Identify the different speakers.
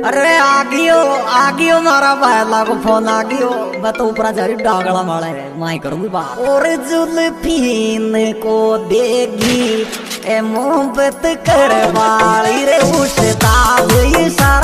Speaker 1: अरे आ गयो मारा पहला को फोन आ गयो। मैं तो ऊपर जा रही डागला माला है माई करूंगी बात। और जुल्फीन को देगी ए मोहब्बत कर वाली रे उस्ताद इशा